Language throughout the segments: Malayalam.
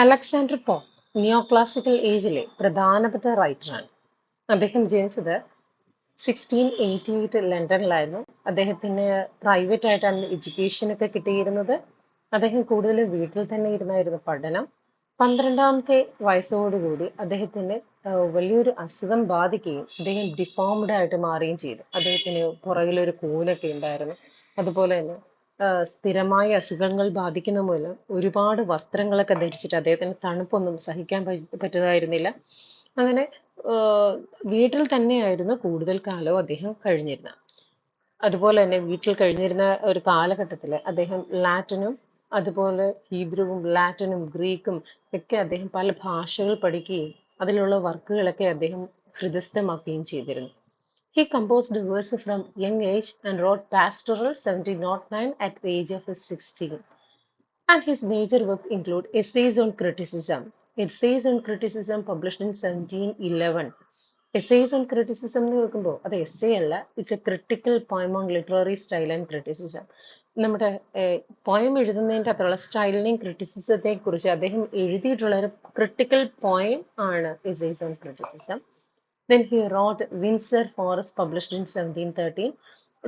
അലക്സാണ്ടർ പോപ്പ് നിയോക്ലാസിക്കൽ ഏജിലെ പ്രധാനപ്പെട്ട റൈറ്ററാണ്. അദ്ദേഹം ജനിച്ചത് 1688 ലണ്ടനിലായിരുന്നു. അദ്ദേഹത്തിന് പ്രൈവറ്റ് ആയിട്ടാണ് എഡ്യൂക്കേഷനൊക്കെ കിട്ടിയിരുന്നത്. അദ്ദേഹം കൂടുതലും വീട്ടിൽ തന്നെ ഇരുന്നായിരുന്നു പഠനം. 12-ാമത്തെ വയസ്സോടുകൂടി അദ്ദേഹത്തിന് വലിയൊരു അസുഖം ബാധിക്കുകയും അദ്ദേഹം ഡിഫോംഡ് ആയിട്ട് മാറുകയും ചെയ്തു. അദ്ദേഹത്തിന് പുറകിലൊരു കൂനൊക്കെ ഉണ്ടായിരുന്നു. അതുപോലെ തന്നെ സ്ഥിരമായ അസുഖങ്ങൾ ബാധിക്കുന്ന മൂലം ഒരുപാട് വസ്ത്രങ്ങളൊക്കെ ധരിച്ചിട്ട് അദ്ദേഹത്തിന് തണുപ്പൊന്നും സഹിക്കാൻ പറ്റുന്നതായിരുന്നില്ല. അങ്ങനെ വീട്ടിൽ തന്നെയായിരുന്നു കൂടുതൽ കാലവും അദ്ദേഹം കഴിഞ്ഞിരുന്നത്. അതുപോലെ തന്നെ വീട്ടിൽ കഴിഞ്ഞിരുന്ന ഒരു കാലഘട്ടത്തിൽ അദ്ദേഹം ലാറ്റിനും അതുപോലെ ഹീബ്രുവും ലാറ്റിനും ഗ്രീക്കും ഒക്കെ അദ്ദേഹം പല ഭാഷകൾ പഠിക്കുകയും അതിലുള്ള വർക്കുകളൊക്കെ അദ്ദേഹം ഹൃദയസ്ഥമാക്കുകയും ചെയ്തിരുന്നു. He composed verse from young age and wrote pastoral 1709 at the age of 16. And his major work include essays on criticism. Essays on criticism published in 1711. Essays on criticism എന്ന് വെക്കുമ്പോൾ അത് എസ്സേ അല്ല, it's a critical poem on literary style and criticism. നമ്മുടെ പോയം എഴുതുന്നതിൻ്റെ അത്രയുള്ള സ്റ്റൈലിനെയും ക്രിറ്റിസിസത്തെയും കുറിച്ച് അദ്ദേഹം എഴുതിയിട്ടുള്ള ഒരു ക്രിട്ടിക്കൽ പോയം ആണ് essays on criticism. Then he wrote Windsor Forest published in 1713.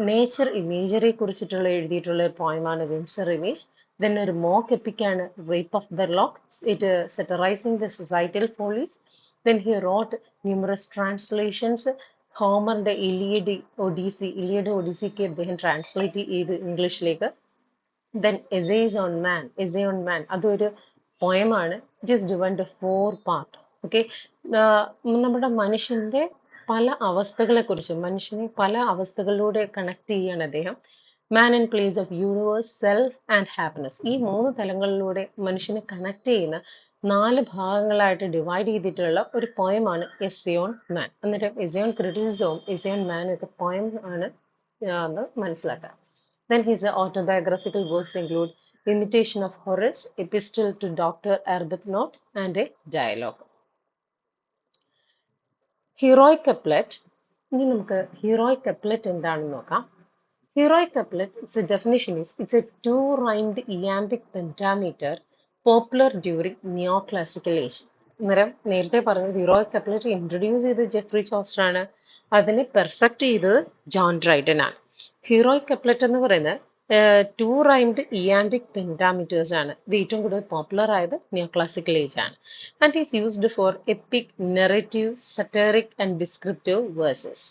Nature ഇമേജറിയെ കുറിച്ചിട്ടുള്ള എഴുതിയിട്ടുള്ള ഒരു പോയമാണ് വിൻസർ ഇമേജ്. ദെൻ ഒരു മോക്ക് എപ്പിക്കാണ് rape of the lock, it satirising the societal follies. Then he wrote numerous translations. ഹോമറിന്റെ ഇലിയഡ് ഒഡീസിക്ക് അദ്ദേഹം ട്രാൻസ്ലേറ്റ് ചെയ്ത് ഇംഗ്ലീഷിലേക്ക്. Then essays on man, essay on man അതൊരു പോയമാണ്. ഇറ്റ് ഈസ് ഡിവൈൻഡ് 4 പാർട്ട്. ഓക്കെ, നമ്മുടെ മനുഷ്യന്റെ പല അവസ്ഥകളെക്കുറിച്ച്, മനുഷ്യനെ പല അവസ്ഥകളിലൂടെ കണക്ട് ചെയ്യാണ് അദ്ദേഹം. മാൻ and place of universe, self and happiness, ഈ 3 തലങ്ങളിലൂടെ മനുഷ്യനെ കണക്ട് ചെയ്യുന്ന 4 ഭാഗങ്ങളായിട്ട് ഡിവൈഡ് ചെയ്തിട്ടുള്ള ഒരു പോയമാണ് എസ്സേ ഓൺ മാൻ. എന്നിട്ട് എസ്സേ ഓൺ ക്രിറ്റിസിസവും എസ്സേ ഓൺ മാനും ഒക്കെ പോയം ആണ് എന്ന് മനസ്സിലാക്കാം. Then his autobiographical works include Imitation of Horace, Epistle to Dr. Arbuthnot, and a dialogue. Heroic couplet. ഇനി നമുക്ക് heroic couplet എന്താണെന്ന് നോക്കാം. Heroic couplet, its definition is, it's a 2-rhymed iambic pentameter popular during neoclassical age. നേരത്തെ പറഞ്ഞത് ഹീറോയിക് കപ്ലെറ്റ് ഇൻട്രൊഡ്യൂസ് ചെയ്ത് ജെഫ്രി ചോസ്റ്റർ ആണ്. അതിനെ പെർഫെക്റ്റ് ചെയ്തത് ജോൺ ഡ്രൈഡൻ ആണ്. ഹീറോയിക് കപ്ലെറ്റ് എന്ന് പറയുന്നത് 2-rhymed iambic pentameters ആണ്. ഇത് ഏറ്റവും കൂടുതൽ പോപ്പുലർ ആയത് നിയോക്ലാസിക്കൽ ഏജ് ആണ്. And is used for epic, narrative, satiric and descriptive verses.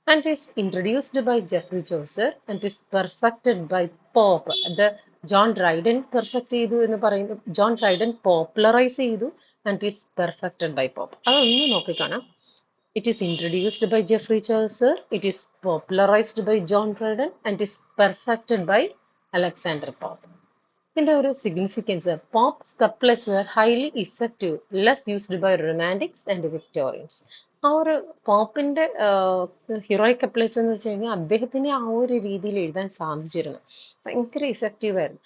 And is introduced by Geoffrey Chaucer and is perfected by Pope. അത് ജോൺ ഡ്രൈഡൻ പെർഫെക്റ്റ് ചെയ്തു എന്ന് പറയുന്നു. ജോൺ ഡ്രൈഡൻ പോപ്പുലറൈസ് ചെയ്തു and is perfected by Pope. അതൊന്ന് നോക്കിക്കാണാം. It is introduced by Geoffrey Chaucer, it is popularized by John Dryden and is perfected by Alexander Pope. ഇതിന്റെ ഒരു significance, Pope's couplets were highly effective, less used by romantics and Victorians. ആ ഒരു പോപ്പിന്റെ ഹീറോയിക് കപ്ലെറ്റ്സ് എന്ന് വെച്ച് കഴിഞ്ഞാൽ അദ്ദേഹത്തിന് ആ ഒരു രീതിയിൽ എഴുതാൻ സാധിച്ചിരുന്നു, ഭയങ്കര ഇഫക്റ്റീവ് ആയിരുന്നു.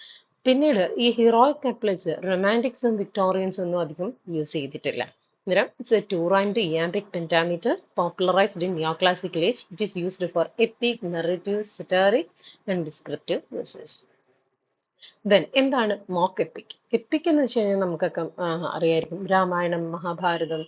പിന്നീട് ഈ ഹീറോയിക് കപ്ലെറ്റ്സ് റൊമാൻറ്റിക്സും വിക്ടോറിയൻസും ഒന്നും അധികം യൂസ് ചെയ്തിട്ടില്ല. It's a 2-rhymed iambic pentameter popularized in neoclassical age. It is used for epic, narrative, satiric and descriptive verses. Then എന്താണ് മോക്ക് എപ്പിക്? എപ്പിക് എന്ന് വെച്ച് കഴിഞ്ഞാൽ നമുക്കൊക്കെ അറിയായിരിക്കും, രാമായണം, മഹാഭാരതം,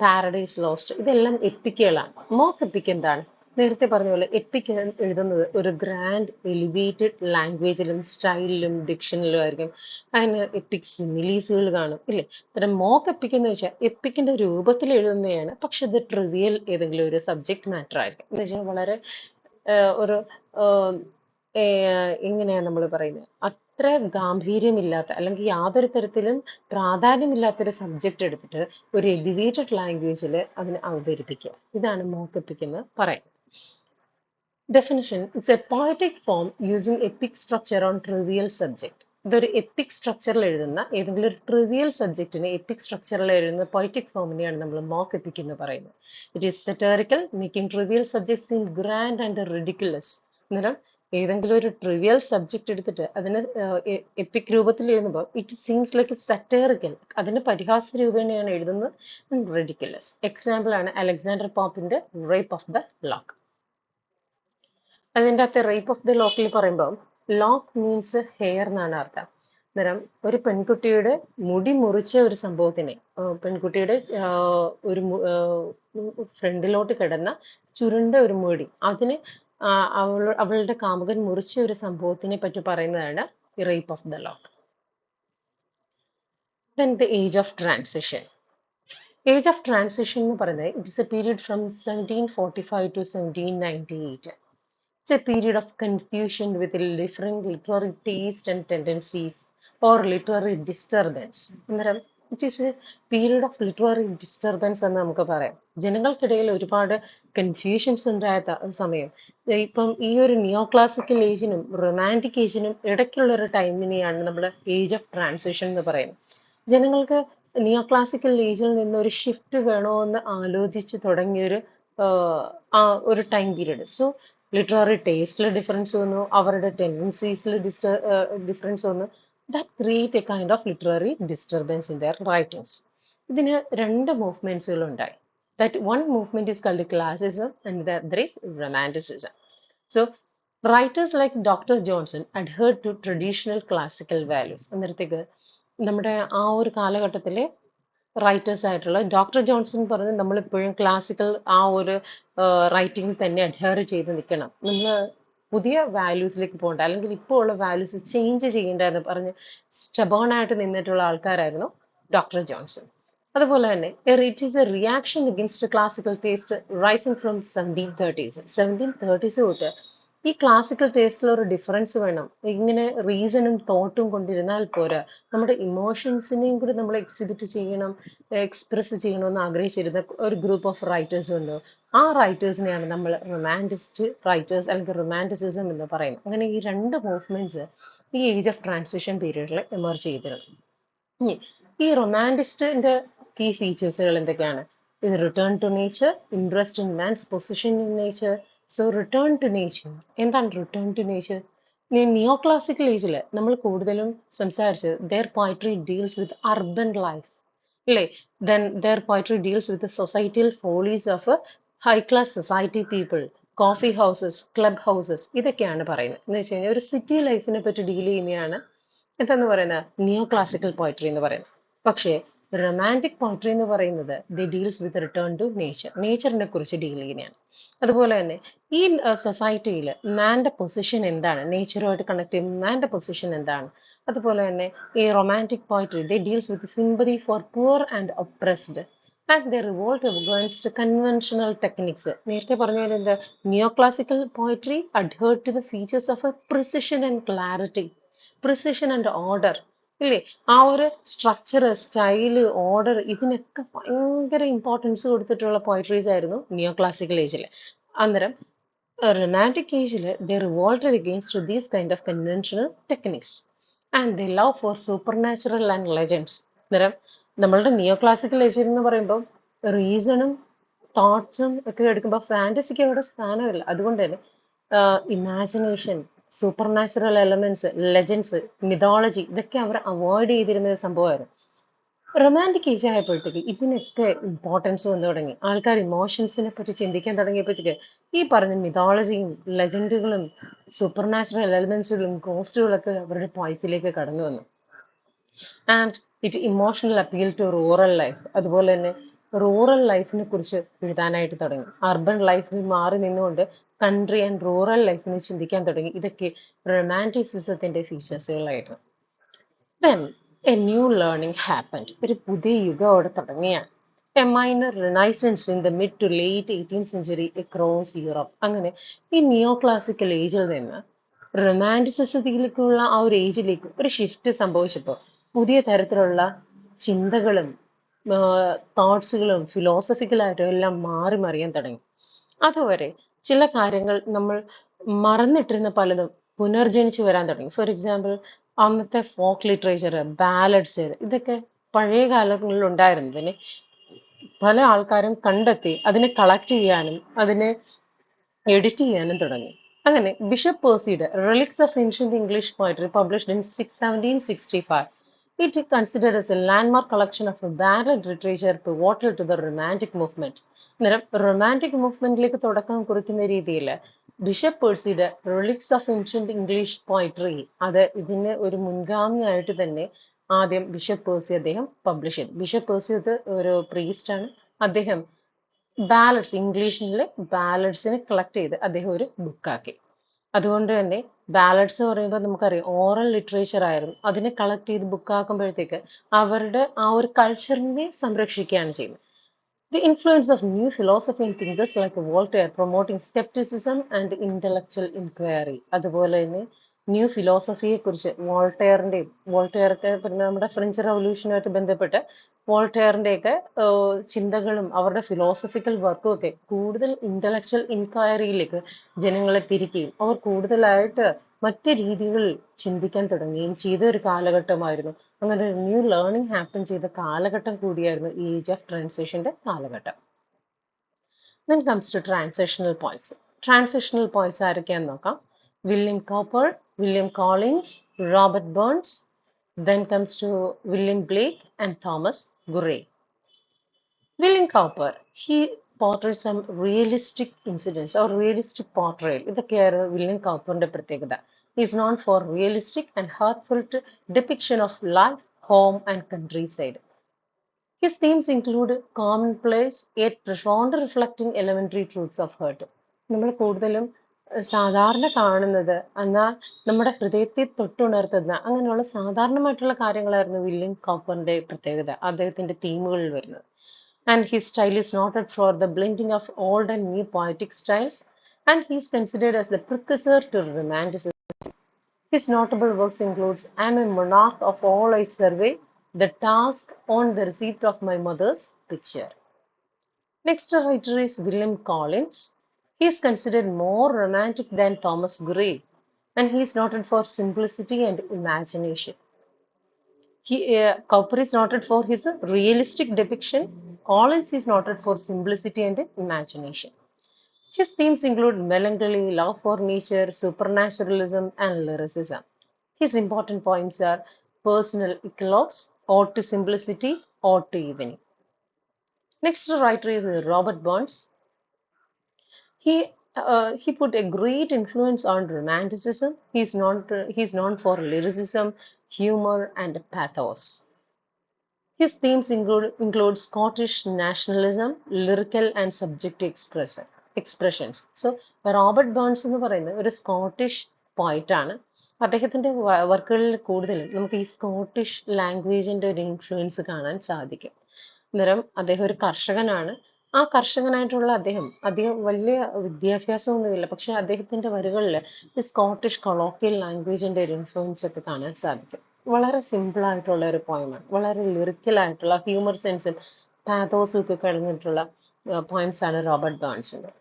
പാരഡൈസ് ലോസ്റ്റ്, ഇതെല്ലാം എപ്പിക്കുകളാണ്. മോക്ക് എപ്പിക് എന്താണ്? നേരത്തെ പറഞ്ഞ പോലെ എപ്പിക് എഴുതുന്നത് ഒരു ഗ്രാൻഡ് എലിവേറ്റഡ് ലാംഗ്വേജിലും സ്റ്റൈലിലും ഡിക്ഷനിലും ആയിരിക്കും. അതിന് എപ്പിക് സിമിലീസുകൾ കാണും, ഇല്ലേ? അത്തരം മോക്ക് എപ്പിക് എന്ന് വെച്ചാൽ എപ്പിക്കിന്റെ രൂപത്തിൽ എഴുതുന്നതാണ്, പക്ഷെ ഇത് ട്രിവിയൽ ഏതെങ്കിലും ഒരു സബ്ജക്ട് മാറ്റർ ആയിരിക്കും. എന്ന് വെച്ചാൽ വളരെ ഒരു എങ്ങനെയാണ് നമ്മൾ പറയുന്നത്, അത്ര ഗാംഭീര്യമില്ലാത്ത അല്ലെങ്കിൽ യാതൊരു തരത്തിലും പ്രാധാന്യമില്ലാത്തൊരു സബ്ജക്റ്റ് എടുത്തിട്ട് ഒരു എലിവേറ്റഡ് ലാംഗ്വേജിൽ അതിനെ അവതരിപ്പിക്കുക, ഇതാണ് മോക്ക് എപ്പിക് എന്ന് പറയുന്നത്. Definition, it's a poetic form using epic structure on trivial subject. ഇതൊരു എപ്പിക് സ്ട്രക്ചറിൽ എഴുതുന്ന ഏതെങ്കിലും ഒരു ട്രിവിയൽ സബ്ജക്റ്റിനെ എപ്പിക് സ്ട്രക്ചറിൽ എഴുതുന്ന പോയറ്റിക് ഫോമിനെയാണ് നമ്മൾ മോക്ക് എപ്പിക് എന്ന് പറയുന്നത്. It is satirical, making trivial subjects seem grand and ridiculous. അന്നേരം ഏതെങ്കിലും ഒരു ട്രിവിയൽ സബ്ജക്റ്റ് എടുത്തിട്ട് അതിനെ എപ്പിക് രൂപത്തിൽ എഴുതുമ്പോൾ ഇറ്റ് സീംസ് ലൈക്ക് സെറ്ററിക്കൽ, അതിന് പരിഹാസ രൂപേണയാണ് എഴുതുന്നത്, റിഡിക്കുലസ്. എക്സാമ്പിൾ ആണ് അലക്സാണ്ടർ പോപ്പിന്റെ റേപ്പ് ഓഫ് ദ ലോക്ക്. അതിൻ്റെ അകത്ത് റേപ്പ് ഓഫ് ദ ലോക്കിൽ പറയുമ്പോൾ ലോക്ക് മീൻസ് ഹെയർ എന്നാണ് അർത്ഥം. അന്നേരം ഒരു പെൺകുട്ടിയുടെ മുടി മുറിച്ച ഒരു സംഭവത്തിനെ പെൺകുട്ടിയുടെ ഒരു ഫ്രണ്ടിലോട്ട് കിടന്ന ചുരുണ്ട ഒരു മുടി അതിന് അവളുടെ കാമുകൻ മുറിച്ച ഒരു സംഭവത്തിനെ പറ്റി പറയുന്നതാണ് rape of the lot. Then the age of transition. Age of transition എന്ന് പറയുന്നത് it is a period from 1745 to 1798. It's a period of confusion with different literary taste and tendencies or literary disturbance. അന്നേരം it is A period of literary disturbance എന്ന് നമുക്ക് പറയാം. ജനങ്ങൾക്കിടയിൽ ഒരുപാട് കൺഫ്യൂഷൻസ് ഉണ്ടായ സമയം. ഇപ്പം ഈ ഒരു നിയോ ക്ലാസിക്കൽ ഏജിനും റൊമാൻറ്റിക് ഏജിനും ഇടയ്ക്കുള്ള ഒരു ടൈമിനെയാണ് നമ്മൾ ഏജ് ഓഫ് ട്രാൻസിഷൻ എന്ന് പറയുന്നത്. ജനങ്ങൾക്ക് നിയോ ക്ലാസിക്കൽ ഏജിൽ നിന്ന് ഒരു ഷിഫ്റ്റ് വേണോ എന്ന് ആലോചിച്ച് തുടങ്ങിയൊരു ഒരു ടൈം പീരീഡ്. സോ ലിറ്റററി ടേസ്റ്റിൽ ഡിഫറൻസ് വന്നു, അവരുടെ ടെൻഡൻസീസിൽ ഡിഫറൻസ് വന്നു. That create a kind of literary disturbance in their writings. ഇതിന് രണ്ട് മൂവ്മെന്റ്സുകൾ ഉണ്ടായി. That one movement is called classicism and other is romanticism. So writers like doctor Johnson adhered to traditional classical values. അന്നേരത്തേക്ക് നമ്മുടെ ആ ഒരു കാലഘട്ടത്തിലെ റൈറ്റേഴ്സ് ആയിട്ടുള്ള ഡോക്ടർ ജോൺസൺ പറഞ്ഞ് നമ്മളിപ്പോഴും ക്ലാസിക്കൽ ആ ഒരു റൈറ്റിംഗിൽ തന്നെ അഡ്ഹയർ ചെയ്ത് നിൽക്കണം, നമ്മൾ പുതിയ വാല്യൂസിലേക്ക് പോകണ്ട, അല്ലെങ്കിൽ ഇപ്പോൾ ഉള്ള വാല്യൂസ് ചേഞ്ച് ചെയ്യേണ്ടതെന്ന് പറഞ്ഞ് സ്റ്റബേൺ ആയിട്ട് നിന്നിട്ടുള്ള ആൾക്കാരായിരുന്നു ഡോക്ടർ ജോൺസൺ. അതുപോലെ തന്നെ it is A reaction against classical taste rising from 1730s തൊട്ട് ഈ ക്ലാസിക്കൽ ടേസ്റ്റിൽ ഒരു ഡിഫറൻസ് വേണം. ഇങ്ങനെ റീസണും തോട്ടും കൊണ്ടിരുന്നാൽ പോരാ, നമ്മുടെ ഇമോഷൻസിനെയും കൂടി നമ്മൾ എക്സിബിറ്റ് ചെയ്യണം, എക്സ്പ്രസ് ചെയ്യണമെന്ന് ആഗ്രഹിച്ചിരുന്ന ഒരു ഗ്രൂപ്പ് ഓഫ് റൈറ്റേഴ്സ് ഉണ്ട്. ആ റൈറ്റേഴ്സിനെയാണ് നമ്മൾ റൊമാൻറ്റിസ്റ്റ് റൈറ്റേഴ്സ് അല്ലെങ്കിൽ റൊമാൻറ്റിസിസം എന്ന് പറയുന്നത്. അങ്ങനെ ഈ രണ്ട് മൂവ്മെന്റ്സ് ഈ ഏജ് ഓഫ് ട്രാൻസിഷൻ പീരീഡിൽ എമർജ് ചെയ്തിരുന്നു. ഈ റൊമാൻറ്റിസ്റ്റിന്റെ കീ ഫീച്ചേഴ്സുകൾ എന്തൊക്കെയാണ്? ഇത് return to nature, interest in man's position in nature. So return to nature. എന്താണ് return to nature? Neo classical ഏജിൽ നമ്മൾ കൂടുതലും സംസാരിച്ചത് their poetry deals with urban life, അല്ലേ? Then their poetry deals with societal follies of high class society people, coffee houses, club houses, ഇതൊക്കെയാണ് പറയുന്നത്. എന്ന് വെച്ച് കഴിഞ്ഞാൽ ഒരു സിറ്റി ലൈഫിനെ പറ്റി ഡീൽ ചെയ്യുന്നതാണ് എന്താന്ന് പറയുന്നത് നിയോ ക്ലാസിക്കൽ പോയട്രി എന്ന് പറയുന്നത്. പക്ഷേ റൊമാൻറ്റിക് പോയട്രി എന്ന് പറയുന്നത് the deals with return to nature, നേച്ചറിനെ കുറിച്ച് ഡീൽ ചെയ്യുന്നതാണ്. അതുപോലെ തന്നെ ഈ സൊസൈറ്റിയിൽ മാൻ്റെ പൊസിഷൻ എന്താണ്, നേച്ചറുമായിട്ട് കണക്ട് ചെയ്യുമ്പോൾ മാൻ്റെ പൊസിഷൻ എന്താണ്. അതുപോലെ തന്നെ ഈ romantic poetry the deals with sympathy for poor and oppressed and the revolt against conventional techniques. നേരത്തെ പറഞ്ഞാൽ എന്താ, neo classical poetry adhered to the features of a precision and clarity, precision and order, ഇല്ലേ? ആ ഒരു സ്ട്രക്ചർ, സ്റ്റൈല്, ഓർഡർ, ഇതിനൊക്കെ ഭയങ്കര ഇമ്പോർട്ടൻസ് കൊടുത്തിട്ടുള്ള പോയട്രീസ് ആയിരുന്നു നിയോ ക്ലാസിക്കൽ ഏജിൽ. അന്നേരം റൊമാൻറ്റിക് ഏജിൽ they revolted against these kind of conventional techniques and they love for supernatural and legends. അന്നേരം നമ്മളുടെ നിയോ ക്ലാസിക്കൽ ഏജിൽ എന്ന് പറയുമ്പോൾ റീസണും തോട്ട്സും ഒക്കെ എടുക്കുമ്പോൾ ഫാൻറ്റസിക്ക് അവിടെ സ്ഥാനമില്ല. അതുകൊണ്ട് തന്നെ imagination, super natural elements, legends, mythology, ഇതൊക്കെ അവർ അവോയ്ഡ് ചെയ്തിരുന്ന ഒരു സംഭവമായിരുന്നു. റൊമാൻറ്റിക് ഏജ് ആയപ്പോഴത്തേക്ക് ഇതിനൊക്കെ ഇമ്പോർട്ടൻസ് വന്നു തുടങ്ങി. ആൾക്കാർ ഇമോഷൻസിനെ പറ്റി ചിന്തിക്കാൻ തുടങ്ങിയപ്പോഴത്തേക്ക് ഈ പറഞ്ഞ മിതോളജിയും ലെജൻഡുകളും സൂപ്പർ നാച്ചുറൽ എലമെന്റ്സുകളും ഗോസ്റ്റുകളൊക്കെ അവരുടെ പോയത്തിലേക്ക് കടന്നു വന്നു. And it emotional appeal to rural life. അതുപോലെ തന്നെ റൂറൽ ലൈഫിനെ കുറിച്ച് എഴുതാനായിട്ട് തുടങ്ങി. അർബൻ ലൈഫിൽ മാറി നിന്നുകൊണ്ട് കൺട്രി ആൻഡ് റൂറൽ ലൈഫിനെ ചിന്തിക്കാൻ തുടങ്ങി. ഇതൊക്കെ റൊമാൻറ്റിസിസത്തിന്റെ ഫീച്ചേഴ്സുകളായിരുന്നു. Then a new learning happened. ഒരു പുതിയ യുഗം അവിടെ തുടങ്ങിയാണ്. A minor renaissance in the mid to late 18th century across Europe. അങ്ങനെ ഈ നിയോ ക്ലാസിക്കൽ ഏജിൽ നിന്ന് റൊമാൻറ്റിസിസത്തിലേക്കുള്ള ആ ഒരു ഏജിലേക്ക് ഒരു ഷിഫ്റ്റ് സംഭവിച്ചപ്പോൾ പുതിയ തരത്തിലുള്ള ചിന്തകളും തോട്ട്സുകളും ഫിലോസഫിക്കലായിട്ടും എല്ലാം മാറി മറിയാൻ തുടങ്ങി. അതുവരെ ചില കാര്യങ്ങൾ നമ്മൾ മറന്നിട്ടിരുന്ന പലതും പുനർജനിച്ചു വരാൻ തുടങ്ങി. ഫോർ എക്സാമ്പിൾ, അന്നത്തെ ഫോക്ക് ലിറ്ററേച്ചർ, ബാലഡ്സ്, ഇതൊക്കെ പഴയ കാലങ്ങളിൽ ഉണ്ടായിരുന്നതിന് പല ആൾക്കാരും കണ്ടെത്തി അതിനെ കളക്ട് ചെയ്യാനും അതിനെ എഡിറ്റ് ചെയ്യാനും തുടങ്ങി. അങ്ങനെ ബിഷപ്പ് പേഴ്സിയുടെ reliques of ancient English poetry published in 1765. It is considered as a landmark collection of ballad literature pivotal to the romantic movement. അന്നേരം റൊമാൻറ്റിക് മൂവ്മെന്റിലേക്ക് തുടക്കം കുറിക്കുന്ന രീതിയിൽ ബിഷപ്പ് പേഴ്സിയുടെ reliques of ancient English poetry, അത് ഇതിന് ഒരു മുൻഗാമിയായിട്ട് തന്നെ ആദ്യം ബിഷപ്പ് പേഴ്സി അദ്ദേഹം പബ്ലിഷ് ചെയ്തു. ബിഷപ്പ് പേഴ്സി ഇത് ഒരു പ്രീസ്റ്റ് ആണ്. അദ്ദേഹം ബാലഡ്സ്, ഇംഗ്ലീഷിലെ ബാലഡ്സിനെ കളക്ട് ചെയ്ത് അദ്ദേഹം ഒരു ബുക്കാക്കി. അതുകൊണ്ട് തന്നെ ബാലഡ്സ് പറയുമ്പോൾ നമുക്കറിയാം ഓറൽ ലിറ്ററേച്ചർ ആയിരുന്നു. അതിനെ കളക്ട് ചെയ്ത് ബുക്കാക്കുമ്പോഴത്തേക്ക് അവരുടെ ആ ഒരു കൾച്ചറിനെ സംരക്ഷിക്കുകയാണ് ചെയ്യുന്നത്. The influence of new philosophy and thinkers like Voltaire promoting skepticism and intellectual inquiry. അതുപോലെ തന്നെ ന്യൂ ഫിലോസഫിയെ കുറിച്ച് വോൾട്ടയറൊക്കെ പിന്നെ നമ്മുടെ ഫ്രഞ്ച് റവല്യൂഷനുമായിട്ട് ബന്ധപ്പെട്ട് വോൾട്ടയറിൻ്റെയൊക്കെ ചിന്തകളും അവരുടെ ഫിലോസഫിക്കൽ വർക്കും ഒക്കെ കൂടുതൽ ഇന്റലക്ച്വൽ ഇൻക്വയറിയിലേക്ക് ജനങ്ങളെ തിരിക്കുകയും അവർ കൂടുതലായിട്ട് മറ്റ് രീതികളിൽ ചിന്തിക്കാൻ തുടങ്ങുകയും ചെയ്ത ഒരു കാലഘട്ടമായിരുന്നു. അങ്ങനെ ഒരു ന്യൂ ലേണിംഗ് ഹാപ്പൻ ചെയ്ത കാലഘട്ടം കൂടിയായിരുന്നു ഏജ് ഓഫ് ട്രാൻസിഷന്റെ കാലഘട്ടം. Then comes to transitional points. Transitional points ആരൊക്കെയാന്ന് നോക്കാം. William copper, William Collins, Robert burns. Then comes to William Blake and Thomas Gray. William Cowper, he portrays some realistic incidents or realistic portrayal. ഇതൊക്കെയായിരുന്നു വില്യം കൗപ്പറിന്റെ പ്രത്യേകത. He is known for realistic and heartfelt depiction of life, home and countryside. His themes include commonplace yet profound reflecting elementary truths of hurt. നമ്മൾ കൂടുതലും സാധാരണ കാണുന്നത് എന്നാൽ നമ്മുടെ ഹൃദയത്തെ തൊട്ടുണർത്തുന്ന അങ്ങനെയുള്ള സാധാരണമായിട്ടുള്ള കാര്യങ്ങളായിരുന്നു വില്യം കോപ്പറിന്റെ പ്രത്യേകത, അദ്ദേഹത്തിന്റെ തീമുകളിൽ വരുന്നത്. And his style is noted for the blending of old and new poetic styles, and he is considered as the precursor to Romanticism. His notable works includes I am a monarch of all I survey, The Task on the Receipt of My Mother's Picture. Next writer is William Collins. He is considered more romantic than Thomas Gray, and he is noted for simplicity and imagination. Cowper is noted for his realistic depiction. Collins is noted for simplicity and imagination. His themes include melancholy, love for nature, supernaturalism, and lyricism. His important poems are Personal Eclogues, Ode to Simplicity, Ode to Evening. Next writer is Robert Burns. He put a great influence on Romanticism. He's known for lyricism, humor, and pathos. His themes include Scottish nationalism, lyrical and subjective expressions. So, Robert burns എന്ന് പറയുന്നത് ഒരു സ്കോട്ടിഷ് പോയിറ്റാണ്. അദ്ദേഹത്തിന്റെ വർക്കുകളിൽ കൂടുതലും നമുക്ക് ഈ സ്കോട്ടിഷ് ലാംഗ്വേജിന്റെ ഒരു ഇൻഫ്ലുവൻസ് കാണാൻ സാധിക്കും. അന്നേരം അദ്ദേഹം ഒരു കർഷകനാണ്. ആ കർഷകനായിട്ടുള്ള അദ്ദേഹം വലിയ വിദ്യാഭ്യാസമൊന്നുമില്ല, പക്ഷെ അദ്ദേഹത്തിന്റെ വരികളിൽ ഈ സ്കോട്ടിഷ് കൊളോക്കിയൽ ലാംഗ്വേജിന്റെ ഒരു ഇൻഫ്ലുവൻസ് ഒക്കെ കാണാൻ സാധിക്കും. വളരെ സിമ്പിൾ ആയിട്ടുള്ള ഒരു പോയമാണ്, വളരെ ലിറിക്കൽ ആയിട്ടുള്ള ഹ്യൂമർ സെൻസും പാത്തോസും ഒക്കെ കഴിഞ്ഞിട്ടുള്ള പോയിംസ് ആണ് റോബർട്ട് ബേൺസിന്റെ.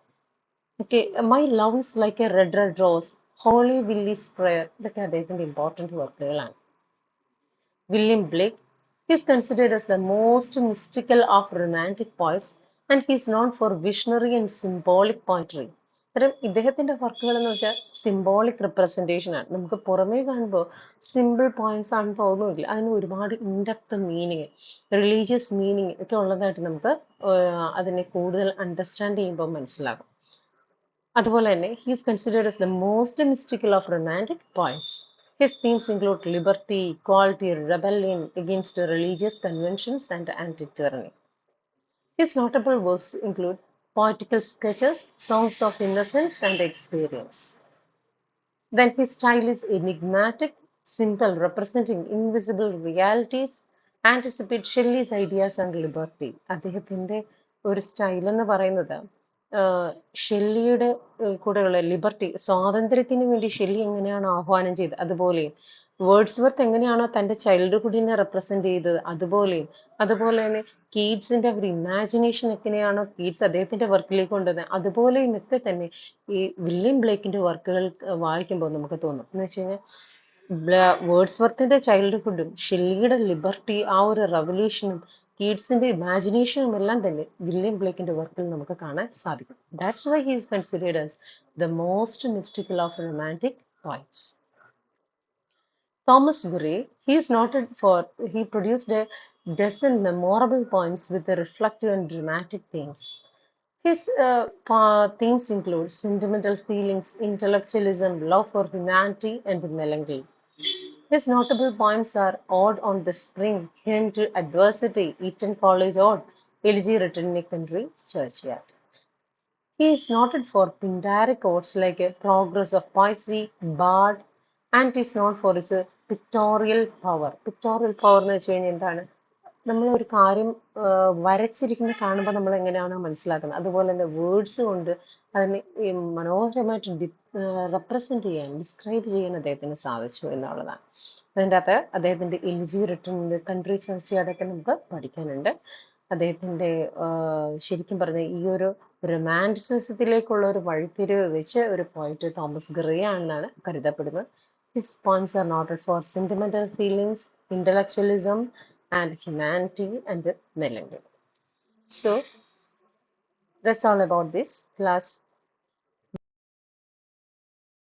Okay, my love is like a red red rose, holy Willie's prayer, ഇതൊക്കെ അദ്ദേഹത്തിന്റെ ഇമ്പോർട്ടൻറ്റ് വർക്കുകളാണ്. William Blake is considered as the most mystical of romantic poets, and he is known for visionary and symbolic poetry. ഇദ്ദേഹത്തിന്റെ വർക്കുകൾ എന്ന് വെച്ചാൽ സിംബോളിക് റെപ്രസെന്റേഷൻ ആണ്. നമുക്ക് പുറമേ കാണുമ്പോൾ സിമ്പിൾ പോയിന്റ്സ് ആണെന്ന് തോന്നുന്നില്ല, അതിന് ഒരുപാട് ഇൻഡെപ്ത് മീനിങ്, റിലീജിയസ് മീനിങ് ഒക്കെ ഉള്ളതായിട്ട് നമുക്ക് അതിനെ കൂടുതൽ അണ്ടർസ്റ്റാൻഡ് ചെയ്യുമ്പോൾ മനസ്സിലാകും. അതുപോലെ തന്നെ he is considered as the most mystical of romantic poets. His themes include liberty, equality, rebellion against religious conventions, and anti-tyranny. His notable works include poetical sketches, songs of innocence and experience. Then his style is enigmatic, simple, representing invisible realities, anticipate Shelley's ideas on liberty. അദ്ദേഹത്തിന്റെ ഒരു സ്റ്റൈൽ എന്ന് പറയുന്നത് ഷെല്ലിയുടെ കൂടെയുള്ള ലിബർട്ടി, സ്വാതന്ത്ര്യത്തിന് വേണ്ടി ഷെല്ലി എങ്ങനെയാണോ ആഹ്വാനം ചെയ്തത് അതുപോലെയും, വേർഡ്സ്വർത്ത് എങ്ങനെയാണോ തൻ്റെ ചൈൽഡ്ഹുഡിനെ റെപ്രസെന്റ് ചെയ്തത് അതുപോലെയും, അതുപോലെ തന്നെ കീറ്റ്സിന്റെ ഒരു ഇമാജിനേഷൻ എങ്ങനെയാണോ കീറ്റ്സ് അദ്ദേഹത്തിന്റെ വർക്കിലേക്ക് കൊണ്ടുവന്നത് അതുപോലെയും ഒക്കെ തന്നെ ഈ വില്യം ബ്ലേക്കിന്റെ വർക്കുകൾ വായിക്കുമ്പോൾ നമുക്ക് തോന്നും. എന്ന് വെച്ച് കഴിഞ്ഞാൽ വേർഡ്സ്വർത്തിന്റെ ചൈൽഡ്ഹുഡും ഷെല്ലിയുടെ ലിബർട്ടി, ആ ഒരു റവല്യൂഷനും കീറ്റ്സിന്റെ ഇമാജിനേഷനും എല്ലാം തന്നെ വില്യം ബ്ലേക്കിന്റെ വർക്കിൽ നമുക്ക് കാണാൻ സാധിക്കും. That's why he is considered as the most mystical of romantic poets. Thomas Gray, he produced a dozen memorable poems with reflective and dramatic themes. His themes include sentimental feelings, intellectualism, love for humanity, and melancholy. His notable poems are Ode on the Spring, Hymn to Adversity, Eton College Ode, Elegy written in a country churchyard. He is noted for Pindaric odes like a Progress of Poesy, Bard, and is known for his pictorial power. Pictorial power എന്ന് വെച്ച് കഴിഞ്ഞാൽ എന്താണ്? നമ്മൾ ഒരു കാര്യം വരച്ചിരിക്കുന്ന കാണുമ്പോൾ നമ്മൾ എങ്ങനെയാണോ മനസ്സിലാക്കുന്നത് അതുപോലെ തന്നെ വേർഡ്സ് കൊണ്ട് അതിനെ ഈ മനോഹരമായിട്ട് റെപ്രസെന്റ് ചെയ്യാൻ ഡിസ്ക്രൈബ് ചെയ്യാൻ അദ്ദേഹത്തിന് സാധിച്ചു എന്നുള്ളതാണ്. അതിൻ്റെ അകത്ത് അദ്ദേഹത്തിന്റെ എലിജി റിട്ടൺ കൺട്രി ചർച്ചയാടൊക്കെ നമുക്ക് പഠിക്കാനുണ്ട്. അദ്ദേഹത്തിന്റെ ശരിക്കും പറഞ്ഞ ഈ ഒരു റൊമാൻറ്റിസിസത്തിലേക്കുള്ള ഒരു വഴിത്തിരിവ് വെച്ച് ഒരു പോയിറ്റ് തോമസ് ഗ്രേ ആണെന്നാണ് കരുതപ്പെടുന്നത്. His poems are noted for sentimental feelings, intellectualism, and humanity and melancholy. So that's all about this class.